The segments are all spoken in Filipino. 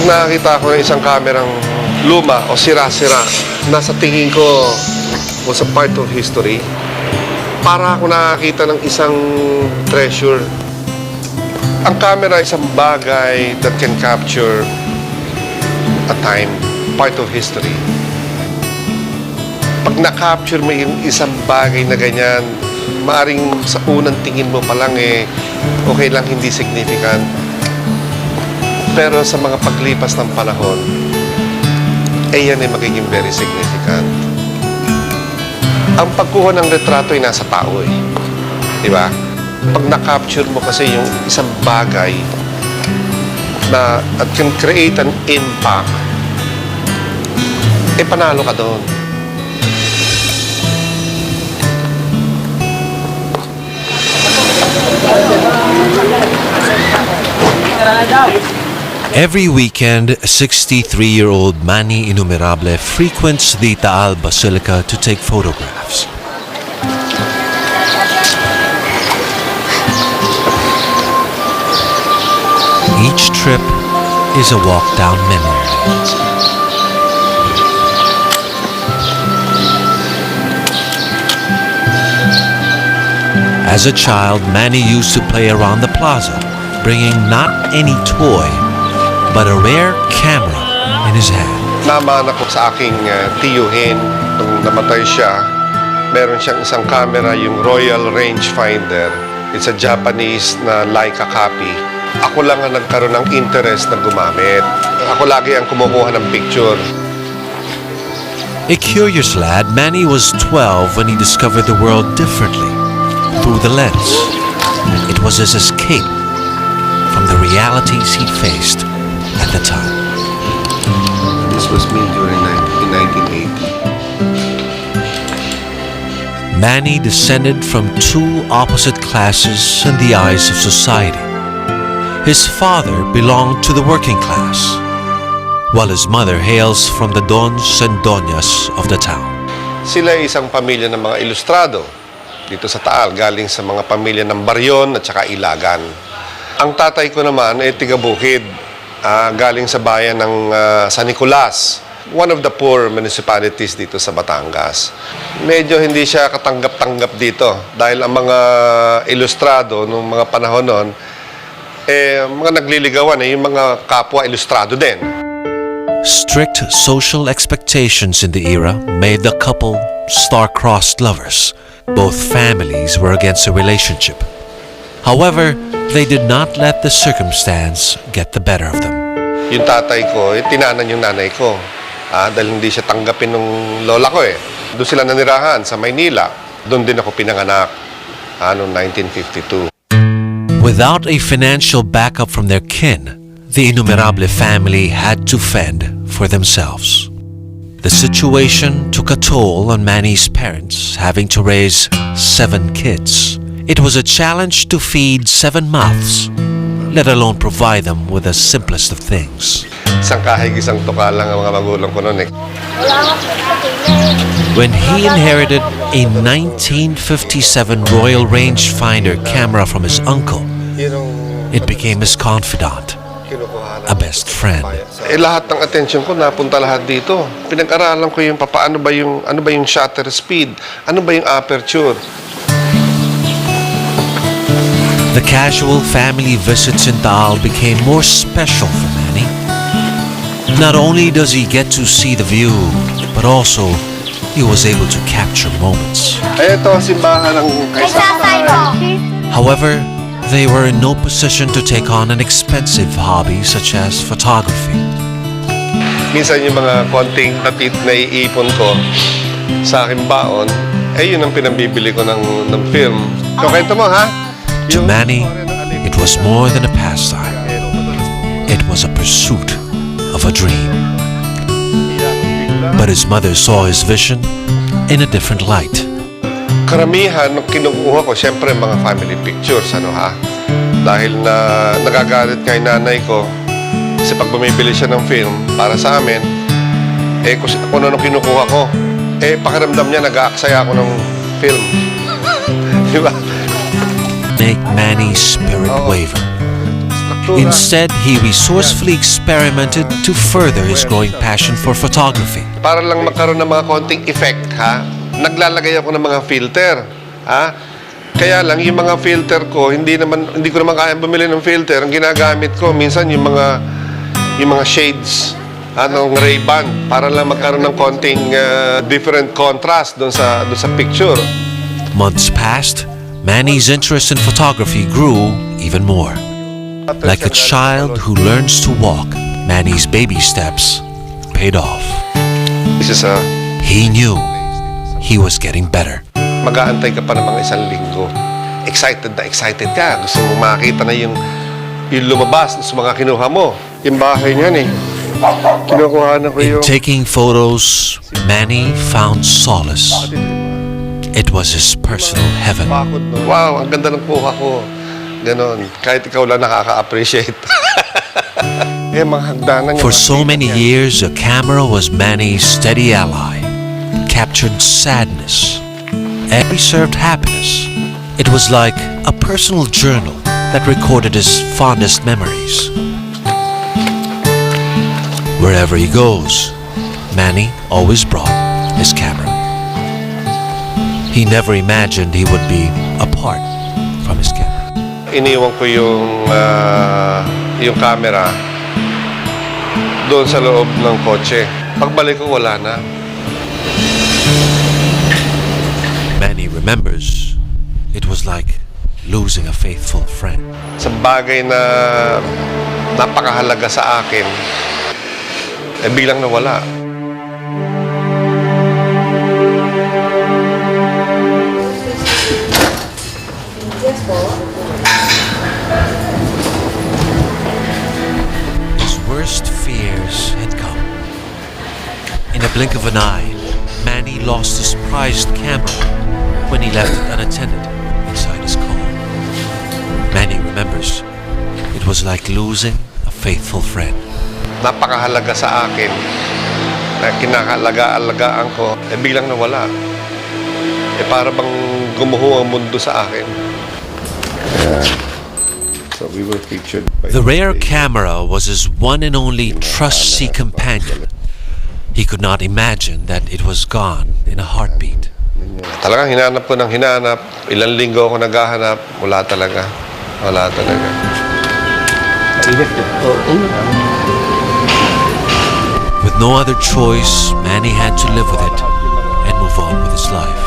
nakakita ko ng isang kamerang luma o sira-sira, nasa tingin ko was a part of history. Para ako nakakita ng isang treasure. Ang camera ay isang bagay that can capture a time, part of history. Pag na-capture mo yung isang bagay na ganyan, maaring sa unang tingin mo pa lang okay lang, hindi significant. Pero sa mga paglipas ng panahon, yan ay magiging very significant. Ang pagkuha ng retrato ay nasa tao Di ba? Pag na-capture mo kasi yung isang bagay na at can create an impact, panalo ka doon. Every weekend, 63-year-old Manny Inumerable frequents the Taal Basilica to take photographs. Each trip is a walk down memory lane. As a child, Manny used to play around the plaza, bringing not any toy, but a rare camera in his hand. Naman ako sa aking tiyuhin nung namatay siya. Meron siyang isang camera, yung Royal Rangefinder. It's a Japanese na Leica copy. Ako lang ang nagkaroon ng interest na gumamit. Ako lagi ang kumukuha ng picture. A curious lad, Manny was 12 when he discovered the world differently, through the lens. It was his escape from the realities he faced at the time. This was me in 1980. Manny descended from two opposite classes in the eyes of society. His father belonged to the working class, while his mother hails from the dons and doñas of the town. Sila ay isang pamilya ng mga ilustrado dito sa Taal, galing sa mga pamilya ng Baryon at saka Ilagan. Ang tatay ko naman ay tiga-bukid, galing sa bayan ng San Nicolas, one of the poor municipalities dito sa Batangas. Medyo hindi siya katanggap-tanggap dito dahil ang mga ilustrado noong mga panahon noon, mga nagliligawan, yung mga kapwa ilustrado din. Strict social expectations in the era made the couple star-crossed lovers. Both families were against the relationship. However, they did not let the circumstance get the better of them. Yung tatay ko, tinanan yung nanay ko. Dahil hindi siya tanggapin ng lola ko Doon sila nanirahan sa Maynila. Doon din ako pinanganak noong 1952. Without a financial backup from their kin, the Inumerable family had to fend for themselves. The situation took a toll on Manny's parents, having to raise 7 kids. It was a challenge to feed 7 mouths, let alone provide them with the simplest of things. Isang kahig, isang tuka lang ang mga magulang ko noon When he inherited a 1957 Royal Rangefinder camera from his uncle, it became his confidant, a best friend. Lahat ng atensyon ko napunta lahat dito. Pinag-aralan ko yung ano ba yung shutter speed, ano ba yung aperture. The casual family visits in Taal became more special for Manny. Not only does he get to see the view, but also he was able to capture moments. Ito, simbahan ng However, they were in no position to take on an expensive hobby such as photography. Minsan yung mga konting tapit na iipon ko sa aking baon, yun ang pinambibili ko ng film. Kwento mo, ha? To Manny, it was more than a pastime. It was a pursuit of a dream. But his mother saw his vision in a different light. Karamihan ng kinukuha ko, siyempre mga family pictures, Dahil nagagalit nga yung nanay ko, kasi pag bumibili siya ng film para sa amin, kung ano kinukuha ko, pakiramdam niya, nag-aaksaya ako ng film. Di ba? Make Manny's spirit waver. Instead, he resourcefully experimented to further his growing passion for photography. Para lang magkaroon ng mga konting effect, ha? Naglalagay ako ng mga filter, ha? Kaya lang, yung mga filter ko, hindi ko naman kaya bumili ng filter. Ang ginagamit ko, minsan yung mga shades, ng Ray-Ban, para lang magkaroon ng konting different contrast doon sa picture. Months passed, Manny's interest in photography grew even more. Like a child who learns to walk, Manny's baby steps paid off. This is He knew he was getting better. mag-aantay ka pa ng mga isang linggo. Excited na excited ka. Gusto mo makita na yung lumabas sa mga kinuha mo. Yung bahay niyan kinukuha na ko In yung... taking photos, Manny found solace. It was his personal heaven. Wow, ang ganda ng kuha ko. Ganon. Kahit ikaw lang nakaka-appreciate. Mga hagdanan For so many years, a camera was Manny's steady ally. Captured sadness and preserved happiness. It was like a personal journal that recorded his fondest memories. Wherever he goes, Manny always brought his camera. He never imagined he would be apart from his camera. Iniwan ko yung camera doon sa loob ng kotse. Pagbalik ko, wala na. Manny remembers it was like losing a faithful friend. Sa bagay na napakahalaga sa akin, biglang nawala. His worst fears had come. In a blink of an eye, Manny lost his prized camera when he left it unattended inside his car. Manny remembers it was like losing a faithful friend. Napakahalaga sa akin na kinakalaga-alagaan ko, biglang nawala. Para bang gumuho ang mundo sa akin. So we were featured by The rare camera was his one and only trusty companion. He could not imagine that it was gone in a heartbeat. Talagang hinanap ko ng hinanap. Ilang linggo ako naghahanap. Wala talaga. Wala talaga. With no other choice, Manny had to live with it and move on with his life.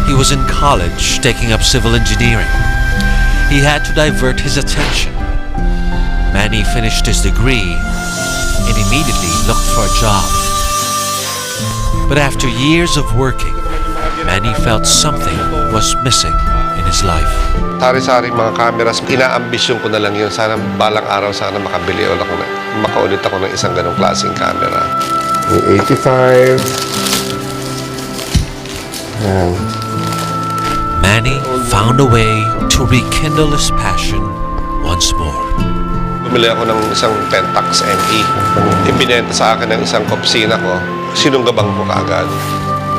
He was in college taking up civil engineering. He had to divert his attention. Manny finished his degree and immediately looked for a job. But after years of working, Manny felt something was missing in his life. Sari-sari mga cameras, inaambisyon ko na lang yun. Sana balang araw, sana makaulit ako ng isang ganong klaseng camera. 85. Manny found a way to rekindle his passion once more. Bumili ako ng isang Pentax ME. Ibinenta sa akin ng isang kopsina ko. Sinunggabang ko kaagad.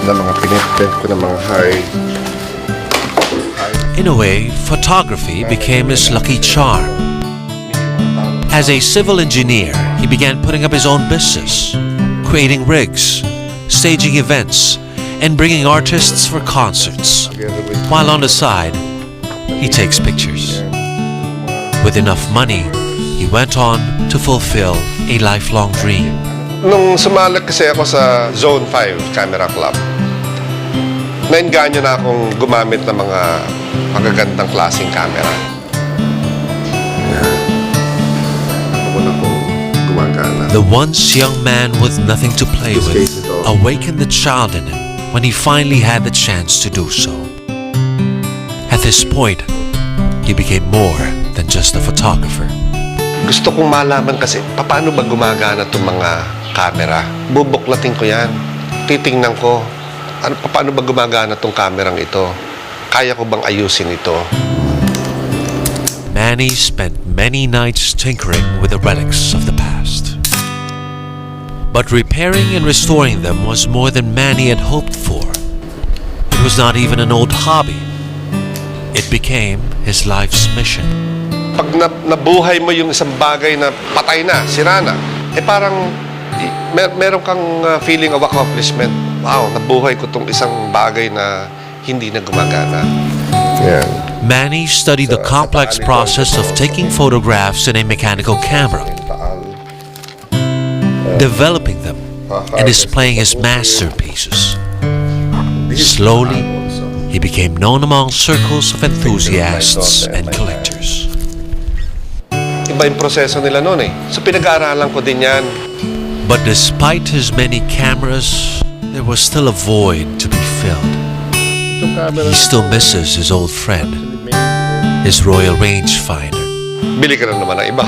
Na mga pinipent ko ng mga high. In a way, photography became his lucky charm. As a civil engineer, he began putting up his own business, creating rigs, staging events, and bringing artists for concerts. While on the side, he takes pictures. With enough money, he went on to fulfill a lifelong dream. Nung sumalag kasi ako sa Zone 5 Camera Club, nainganyo na akong gumamit ng mga magagandang klaseng camera. The once young man with nothing to play with awakened the child in him when he finally had the chance to do so. At this point, he became more than just a photographer. Gusto kong malaman kasi paano ba gumagana itong mga camera. Bubuklatin ko yan. Titingnan ko. Paano ba gumagana itong kamerang ito? Kaya ko bang ayusin ito? Manny spent many nights tinkering with the relics of the past. But repairing and restoring them was more than Manny had hoped for. It was not even an old hobby. It became his life's mission. Pag nabuhay mo yung isang bagay na patay na, sira na, parang meron kang feeling of accomplishment. Wow, nabuhay ko tong isang bagay na hindi na gumagana. Yeah. Manny studied the complex process of taking photographs in a mechanical camera, developing them and displaying his masterpieces. Slowly, he became known among circles of enthusiasts and collectors. Iba yung proseso nila noon eh. So pinag-aaralan ko din yan. But despite his many cameras, there was still a void to be filled. He still misses his old friend, his Royal rangefinder. Bili ka na naman ng iba.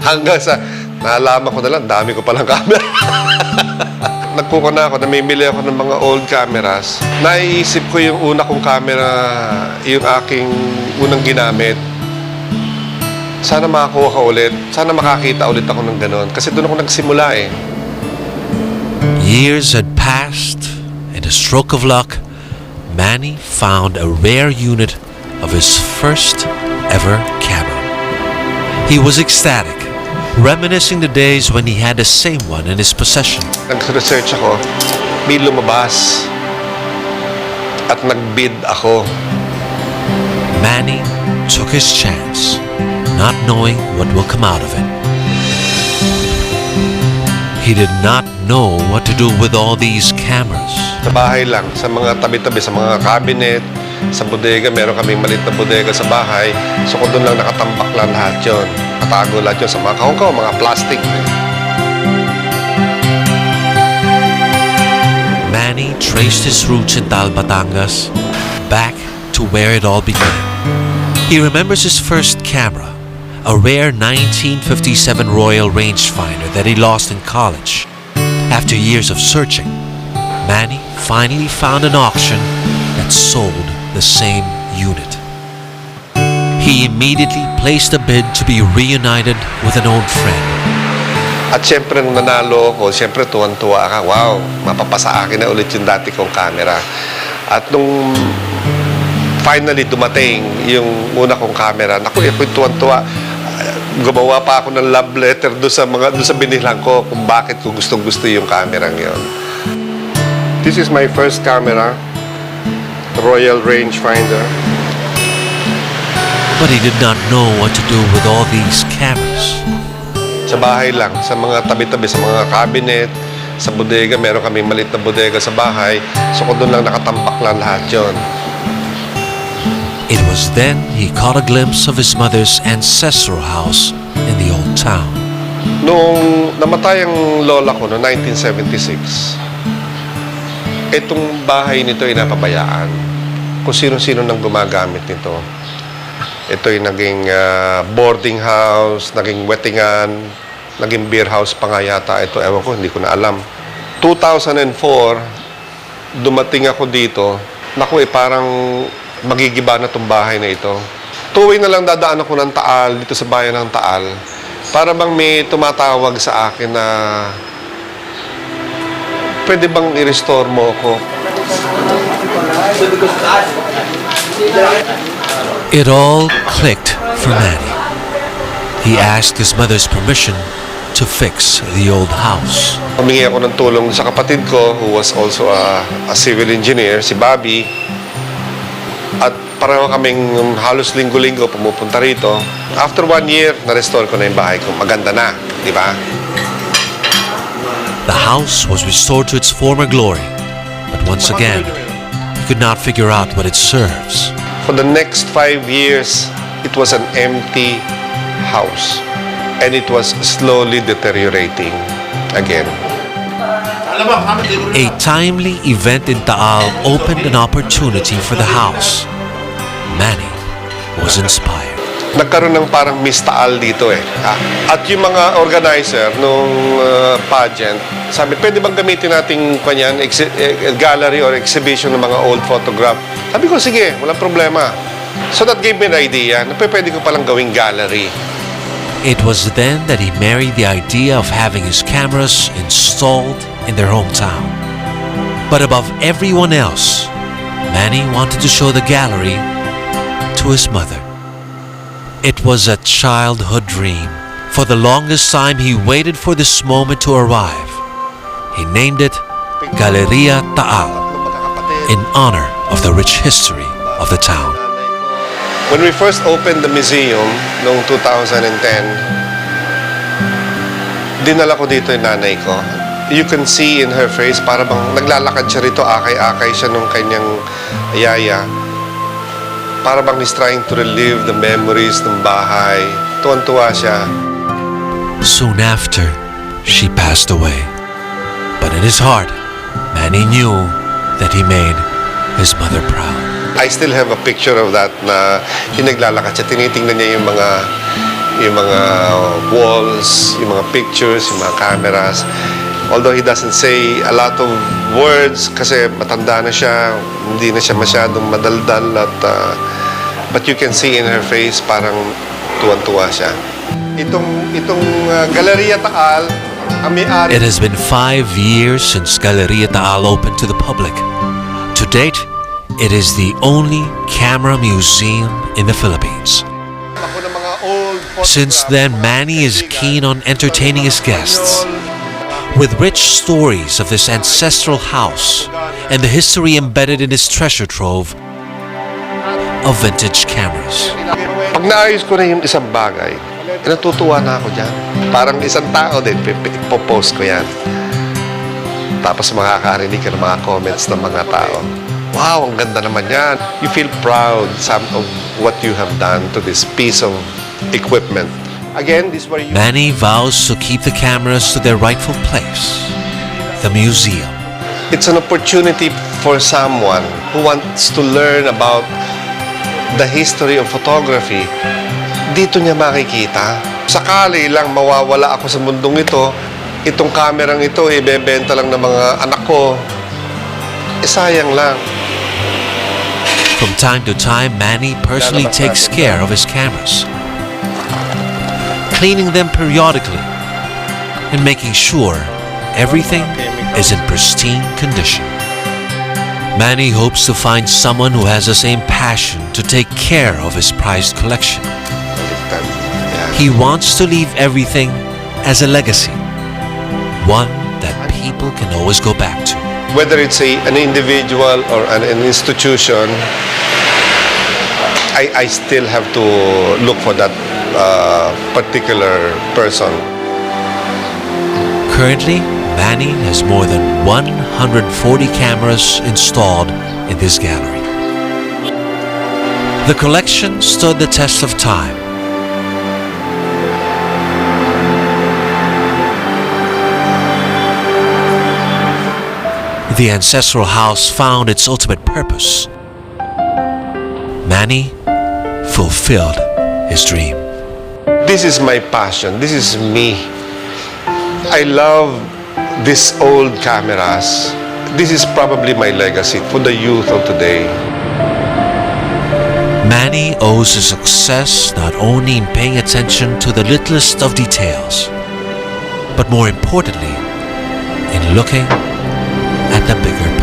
Hanggang sa naalaman ko na lang, dami ko palang camera. Nagkuha na ako, namimili ako ng mga old cameras. Naiisip ko yung una kong camera, yung aking unang ginamit. Sana makakuha ka ulit. Sana makakita ulit ako ng ganon. Kasi doon ako nagsimula eh. Years had passed, and a stroke of luck, Manny found a rare unit of his first ever camera. He was ecstatic, reminiscing the days when he had the same one in his possession. Nag-research ako, may lumabas at nag-bid ako. Manny took his chance, not knowing what will come out of it. He did not know what to do with all these cameras. Sa bahay lang, sa mga tabi-tabi, sa mga cabinet, sa bodega, meron kaming maliit na bodega sa bahay. So kung doon lang nakatambak lang lahat yun. Nakatago lahat yun sa mga kahong-kahong, mga plastic. Manny traced his roots in Taal, Batangas, back to where it all began. He remembers his first camera, a rare 1957 Royal rangefinder that he lost in college. After years of searching, Manny finally found an auction that sold the same unit. He immediately placed a bid to be reunited with an old friend. At syempre, nung nanalo ako, syempre tuwan-tuwa ka. Wow, mapapasa akin na ulit yung dati kong camera. At nung finally dumating yung una kong camera, naku, ako'y tuwan-tuwa. Gumawa pa ako ng love letter doon sa binilang ko kung bakit ko gustong-gusto yung camera ngayon. This is my first camera, Royal rangefinder. But he did not know what to do with all these cameras. Sa bahay lang, sa mga tabi-tabi, sa mga cabinet, sa bodega, meron kaming maliit na bodega sa bahay. So kung doon lang nakatambak lang lahat yun. It was then he caught a glimpse of his mother's ancestral house in the old town. Noong namatay ang lola ko noong 1976, itong bahay nito ay napabayaan. Kung sino-sino nang gumagamit nito. Ito'y naging boarding house, naging wettingan, naging beer house pa nga yata. Ito, ewan ko, hindi ko na alam. 2004, dumating ako dito. Naku, parang magigiba na itong bahay na ito. Tuwing na lang dadaan ako ng Taal, dito sa bayan ng Taal, para bang may tumatawag sa akin na pwede bang i-restore mo ako? It all clicked for Manny. He asked his mother's permission to fix the old house. Humingi ako ng tulong sa kapatid ko who was also a civil engineer, si Bobby. At pareho kaming halos linggo-linggo pumupunta rito. After 1 year, na-restore ko na yung bahay ko. Maganda na, di ba? The house was restored to its former glory, but once again, he could not figure out what it serves. For the next 5 years, it was an empty house. And it was slowly deteriorating again. A timely event in Taal opened an opportunity for the house. Manny was inspired. Nagkaroon ng parang Miss Taal dito eh. At yung mga organizer nung pageant, sabi, pwede bang gamitin nating kanyan, gallery or exhibition ng mga old photograph? Sabi ko, sige, walang problema. So that gave me an idea na pwede ko palang gawing gallery. It was then that he married the idea of having his cameras installed in their hometown. But above everyone else, Manny wanted to show the gallery to his mother. It was a childhood dream. For the longest time, he waited for this moment to arrive. He named it Galleria Taal in honor of the rich history of the town. When we first opened the museum noong 2010, dinala ko dito yung nanay ko. You can see in her face, para bang naglalakad siya rito, akay-akay siya nung kanyang yaya. Para bang he's trying to relive the memories ng bahay. Tuwan-tuwa siya. Soon after, she passed away. But in his heart, Manny knew that he made his mother proud. I still have a picture of that na yung naglalakad siya. Tinitingnan niya yung mga walls, yung mga pictures, yung mga cameras. Although he doesn't say a lot of words kasi matanda na siya, hindi na siya masyadong madaldal at but you can see in her face parang tuwan-tuwa siya. Itong Galleria Taal, ang may-ari. It has been 5 years since Galleria Taal opened to the public. To date, it is the only camera museum in the Philippines. Since then, Manny is keen on entertaining his guests with rich stories of this ancestral house and the history embedded in its treasure trove of vintage cameras. Pag naayos ko na yung isang bagay, natutuwa na ako dyan. Parang isang tao din, ipopost ko yan. Tapos makakarinig ka ng mga comments ng mga tao. Wow, ang ganda naman yan. You feel proud of what you have done to this piece of equipment. Again, this is where you... Manny vows to keep the cameras to their rightful place, the museum. It's an opportunity for someone who wants to learn about the history of photography. Dito niya makikita. Sakali lang mawawala ako sa mundong ito, itong kamerang ito, ibebenta lang ng mga anak ko. Sayang lang. From time to time, Manny personally takes care of his cameras, cleaning them periodically and making sure everything is in pristine condition. Manny hopes to find someone who has the same passion to take care of his prized collection. He wants to leave everything as a legacy, one that people can always go back to. Whether it's an individual or an institution, I still have to look for that particular person. Currently, Manny has more than 140 cameras installed in this gallery. The collection stood the test of time. The ancestral house found its ultimate purpose. Manny fulfilled his dream. This is my passion. This is me. I love these old cameras. This is probably my legacy for the youth of today. Manny owes his success not only in paying attention to the littlest of details, but more importantly, in looking at the bigger picture.